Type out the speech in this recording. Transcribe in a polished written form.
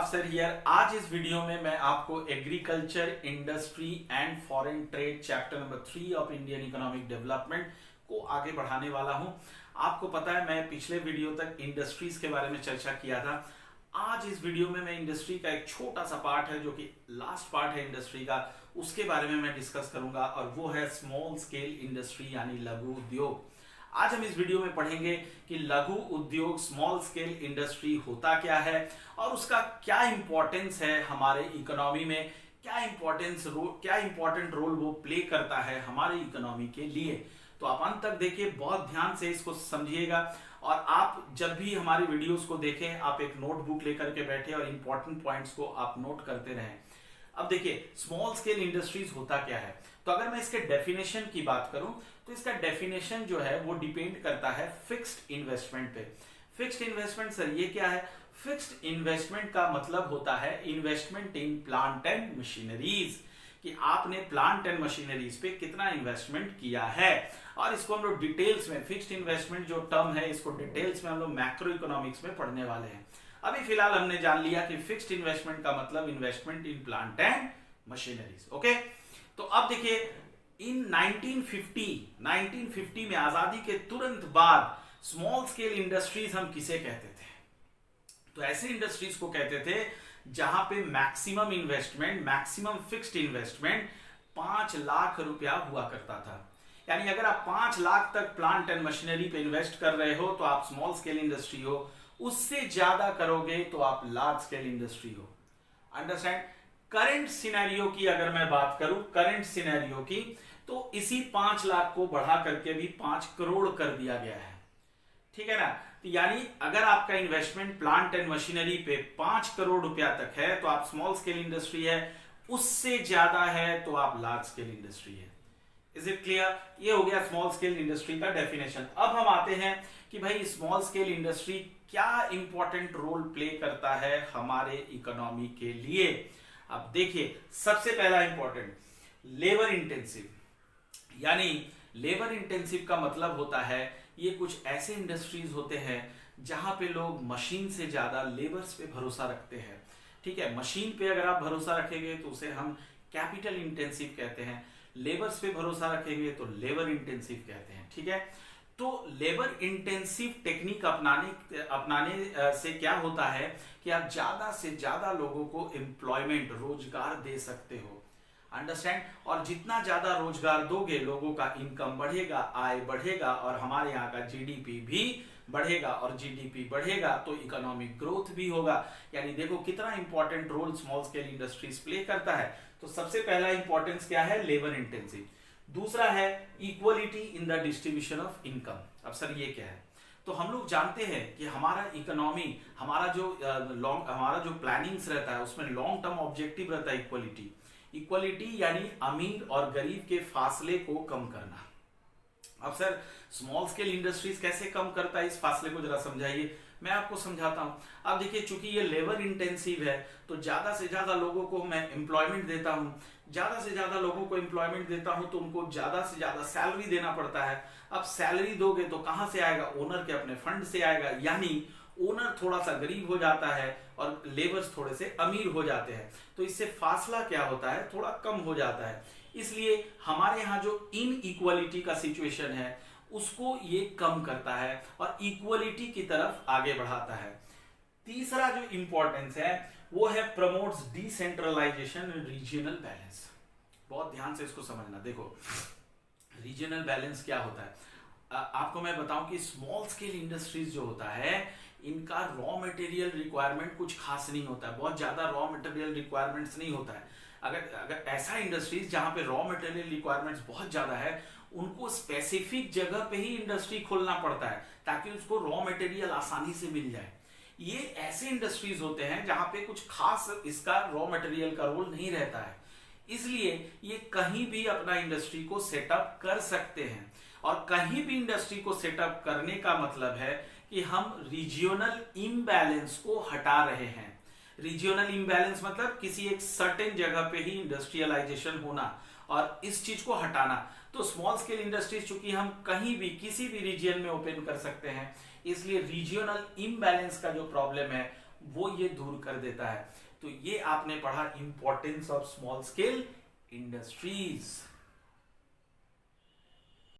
Sir here. आज इस video में मैं आपको agriculture, industry and foreign trade chapter number 3 of Indian economic development को आगे बढ़ाने वाला हूं। आपको पता है मैं पिछले वीडियो तक इंडस्ट्रीज के बारे में चर्चा किया था। आज इस वीडियो में मैं इंडस्ट्री का एक छोटा सा पार्ट है जो कि लास्ट पार्ट है इंडस्ट्री का, उसके बारे में मैं डिस्कस करूंगा और वो है स्मॉल स्केल इंडस्ट्री यानी लघु उद्योग। आज हम इस वीडियो में पढ़ेंगे कि लघु उद्योग स्मॉल स्केल इंडस्ट्री होता क्या है और उसका क्या इंपॉर्टेंस है हमारे इकोनॉमी में, क्या इंपॉर्टेंट रोल वो प्ले करता है हमारे इकोनॉमी के लिए। तो आप अंत तक देखिए, बहुत ध्यान से इसको समझिएगा और आप जब भी हमारी वीडियोस को देखें आप एक नोटबुक लेकर के बैठे और इंपॉर्टेंट पॉइंट्स को आप नोट करते रहें। अब देखिए स्मॉल स्केल इंडस्ट्रीज होता क्या है। तो अगर मैं इसके डेफिनेशन की बात करूं तो इसका डेफिनेशन जो है वो डिपेंड करता है फिक्स्ड इन्वेस्टमेंट पे। फिक्स्ड इन्वेस्टमेंट सर ये क्या है? फिक्स्ड इन्वेस्टमेंट का मतलब होता है investment in plant and machineries, कि आपने प्लांट एंड मशीनरीज पे कितना इन्वेस्टमेंट किया है। और इसको हम लोग डिटेल्स में, फिक्स्ड इन्वेस्टमेंट जो टर्म है इसको डिटेल्स में हम लोग मैक्रो इकोनॉमिक्स में पढ़ने वाले हैं। अभी फिलहाल हमने जान लिया कि फिक्स्ड इन्वेस्टमेंट का मतलब investment in plant and machineries. Okay, तो अब देखिए इन 1950 में आजादी के तुरंत बाद स्मॉल स्केल इंडस्ट्रीज हम किसे कहते थे? तो ऐसे इंडस्ट्रीज को कहते थे जहां पे maximum investment, maximum fixed investment 5 lakh रुपया हुआ करता था। यानी अगर आप 5 लाख तक प्लांट एंड मशीनरी पे इन्वेस्ट कर रहे हो तो आप स्मॉल स्केल इंडस्ट्री हो, उससे ज्यादा करोगे तो आप लार्ज स्केल इंडस्ट्री हो। अंडरस्टैंड? करंट सिनेरियो की अगर मैं बात करूं, करंट सिनेरियो की, तो इसी 5 लाख को बढ़ा करके भी 5 करोड़ कर दिया गया है। ठीक है ना? तो यानी अगर आपका इन्वेस्टमेंट प्लांट एंड मशीनरी पे 5 करोड़ रुपया तक है तो आप स्मॉल स्केल इंडस्ट्री है, उससे ज्यादा है तो आप लार्ज स्केल इंडस्ट्री है। Is it clear? ये हो गया स्मॉल स्केल इंडस्ट्री का डेफिनेशन। अब हम आते हैं कि भाई स्मॉल स्केल इंडस्ट्री क्या इंपॉर्टेंट रोल प्ले करता है हमारे इकोनॉमी के लिए। अब देखिए सबसे पहला इंपॉर्टेंट, लेबर इंटेंसिव। यानी लेबर इंटेंसिव का मतलब होता है ये कुछ ऐसे इंडस्ट्रीज होते हैं जहां पे लोग मशीन से ज्यादा लेबर्स पे भरोसा रखते हैं। ठीक है, मशीन पे अगर आप भरोसा रखेंगे तो उसे हम कैपिटल इंटेंसिव कहते हैं, लेबर्स पे भरोसा रखेंगे तो लेबर इंटेंसिव कहते हैं। ठीक है, तो लेबर इंटेंसिव टेक्निक अपनाने से क्या होता है कि आप ज्यादा से ज्यादा लोगों को एम्प्लॉयमेंट, रोजगार दे सकते हो। अंडरस्टैंड? और जितना ज्यादा रोजगार दोगे लोगों का इनकम बढ़ेगा, आय बढ़ेगा और हमारे यहाँ का जीडीपी भी बढ़ेगा, और जीडीपी बढ़ेगा तो इकोनॉमिक ग्रोथ भी होगा। यानी देखो कितना important role small scale industries play करता है। तो सबसे पहला इंपॉर्टेंस क्या है? Labour intensive. दूसरा है equality in the distribution of income. अब सर ये क्या है? तो हम लोग जानते हैं कि हमारा इकोनॉमी, हमारा जो प्लानिंग्स रहता है उसमें लॉन्ग टर्म ऑब्जेक्टिव रहता है इक्वलिटी। इक्वलिटी यानी अमीर और गरीब के फासले को कम करना। अब सर स्मॉल स्केल इंडस्ट्रीज कैसे कम करता है इस फासले को, जरा समझाइए। मैं आपको समझाता हूं। अब देखिए चूंकि ये लेबर इंटेंसिव है तो ज्यादा से ज्यादा लोगों को मैं एम्प्लॉयमेंट देता हूं, ज्यादा से ज्यादा लोगों को एम्प्लॉयमेंट देता हूं तो उनको ज्यादा से ज्यादा सैलरी देना पड़ता है। अब सैलरी दोगे तो कहां से आएगा? ओनर के अपने फंड से आएगा। यानी ओनर थोड़ा सा गरीब हो जाता है और लेबर्स थोड़े से अमीर हो जाते हैं, तो इससे फासला क्या होता है? थोड़ा कम हो जाता है। इसलिए हमारे यहाँ जो इनइक्वालिटी का सिचुएशन है उसको ये कम करता है और इक्वलिटी की तरफ आगे बढ़ाता है। तीसरा जो इंपॉर्टेंस है वो है promotes decentralisation and regional balance. बहुत ध्यान से इसको समझना। देखो रीजनल बैलेंस क्या होता है? आपको मैं बताऊं कि स्मॉल स्केल इंडस्ट्रीज जो होता है इनका रॉ मटेरियल रिक्वायरमेंट कुछ खास नहीं होता है, बहुत ज्यादा रॉ मटेरियल रिक्वायरमेंट्स नहीं होता है। अगर ऐसा इंडस्ट्रीज जहां पे रॉ मटेरियल रिक्वायरमेंट्स बहुत ज्यादा है उनको स्पेसिफिक जगह पे ही इंडस्ट्री खोलना पड़ता है ताकि उसको रॉ मटेरियल आसानी से मिल जाए। ये ऐसे इंडस्ट्रीज होते हैं जहां पे कुछ खास इसका रॉ मटेरियल का रोल नहीं रहता है, इसलिए ये कहीं भी अपना इंडस्ट्री को सेटअप कर सकते हैं। और कहीं भी इंडस्ट्री को सेटअप करने का मतलब है कि हम रीजियोनल इम्बैलेंस को हटा रहे हैं। रीजियोनल इम्बैलेंस मतलब किसी एक सर्टेन जगह पे ही इंडस्ट्रियलाइजेशन होना और इस चीज को हटाना। तो स्मॉल स्केल इंडस्ट्रीज चूंकि हम कहीं भी किसी भी रीजन में ओपन कर सकते हैं, इसलिए रीजियोनल इम्बैलेंस का जो प्रॉब्लम है वो ये दूर कर देता है। तो ये आपने पढ़ा importance of small scale industries.